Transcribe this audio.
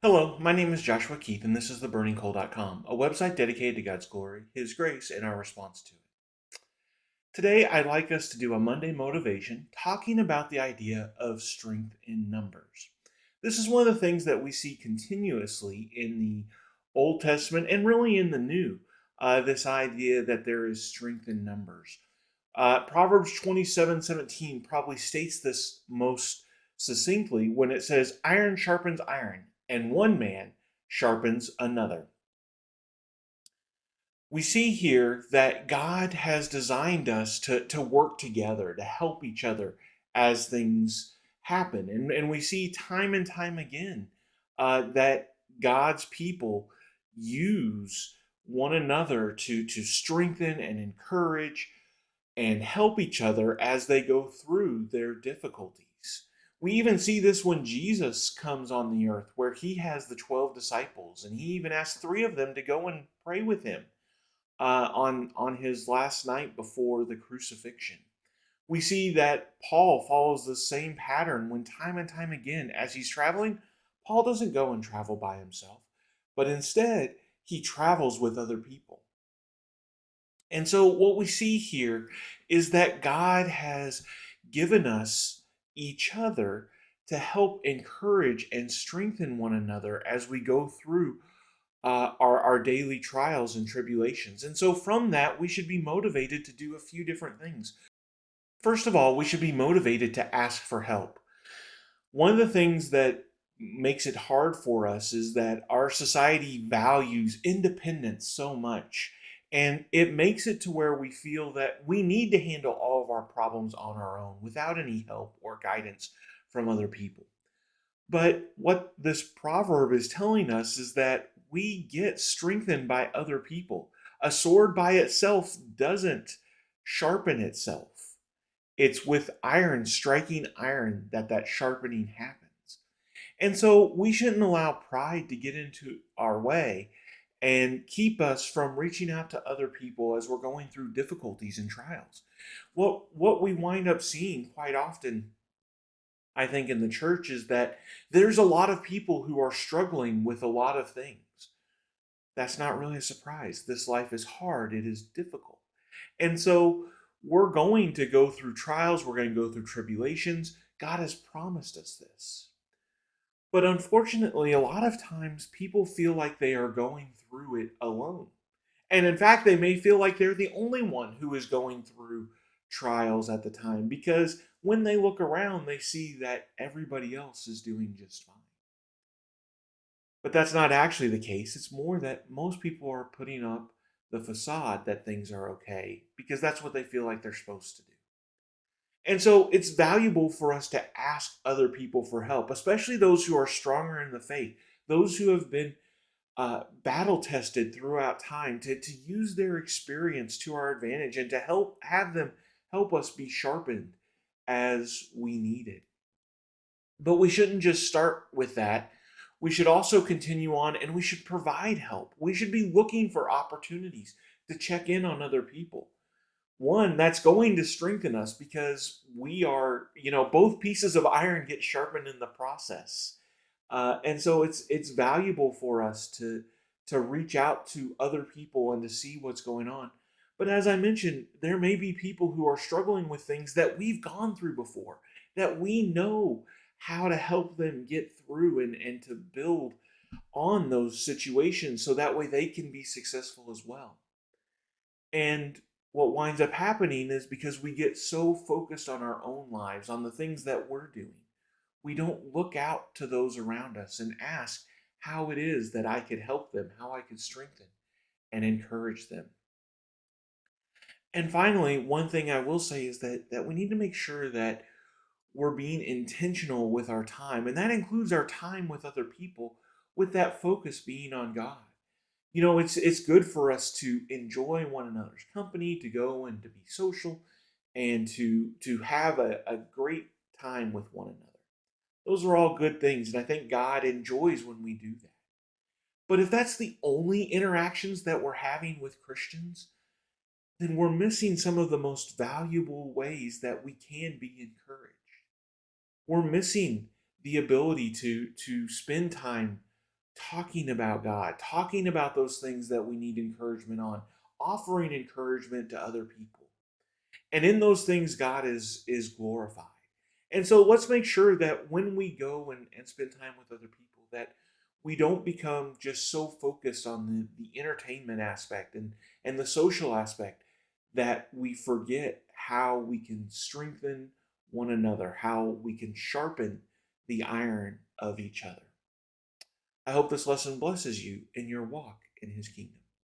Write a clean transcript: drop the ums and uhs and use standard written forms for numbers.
Hello, my name is Joshua Keith, and this is theburningcoal.com, a website dedicated to God's glory, His grace, and our response to it. Today, I'd like us to do a Monday motivation talking about the idea of strength in numbers. This is one of the things that we see continuously in the Old Testament and really in the New, this idea that there is strength in numbers. Proverbs 27:17 probably states this most succinctly when it says, "Iron sharpens iron, and one man sharpens another." We see here that God has designed us to work together, to help each other as things happen. And we see time and time again that God's people use one another to strengthen and encourage and help each other as they go through their difficulties. We even see this when Jesus comes on the earth, where he has the 12 disciples, and he even asked three of them to go and pray with him on his last night before the crucifixion. We see that Paul follows the same pattern when time and time again, as he's traveling, Paul doesn't go and travel by himself, but instead he travels with other people. And so, what we see here is that God has given us each other to help encourage and strengthen one another as we go through our daily trials and tribulations. And so, from that, we should be motivated to do a few different things. First of all, we should be motivated to ask for help. One of the things that makes it hard for us is that our society values independence so much. And it makes it to where we feel that we need to handle all of our problems on our own without any help or guidance from other people. But what this proverb is telling us is that we get strengthened by other people. A sword by itself doesn't sharpen itself. It's with iron striking iron that sharpening happens. And so we shouldn't allow pride to get into our way and keep us from reaching out to other people as we're going through difficulties and trials. What we wind up seeing quite often, I think, in the church is that there's a lot of people who are struggling with a lot of things. That's not really a surprise. This life is hard, it is difficult. And so we're going to go through trials, we're going to go through tribulations. God has promised us this. But unfortunately, a lot of times people feel like they are going through it alone. And in fact, they may feel like they're the only one who is going through trials at the time because when they look around, they see that everybody else is doing just fine. But that's not actually the case. It's more that most people are putting up the facade that things are okay because that's what they feel like they're supposed to do. And so it's valuable for us to ask other people for help, especially those who are stronger in the faith, those who have been battle tested throughout time, to use their experience to our advantage and to have them help us be sharpened as we need it. But we shouldn't just start with that. We should also continue on and we should provide help. We should be looking for opportunities to check in on other people. One, that's going to strengthen us because we are, both pieces of iron get sharpened in the process. And so it's valuable for us to reach out to other people and to see what's going on. But as I mentioned, there may be people who are struggling with things that we've gone through before, that we know how to help them get through and to build on those situations so that way they can be successful as well. And what winds up happening is because we get so focused on our own lives, on the things that we're doing, we don't look out to those around us and ask how it is that I could help them, how I could strengthen and encourage them. And finally, one thing I will say is that we need to make sure that we're being intentional with our time, and that includes our time with other people, with that focus being on God. It's good for us to enjoy one another's company, to go and to be social, and to have a great time with one another. Those are all good things, and I think God enjoys when we do that. But if that's the only interactions that we're having with Christians, then we're missing some of the most valuable ways that we can be encouraged. We're missing the ability to spend time talking about God, talking about those things that we need encouragement on, offering encouragement to other people. And in those things, God is glorified. And so let's make sure that when we go and spend time with other people, that we don't become just so focused on the entertainment aspect and the social aspect that we forget how we can strengthen one another, how we can sharpen the iron of each other. I hope this lesson blesses you in your walk in his kingdom.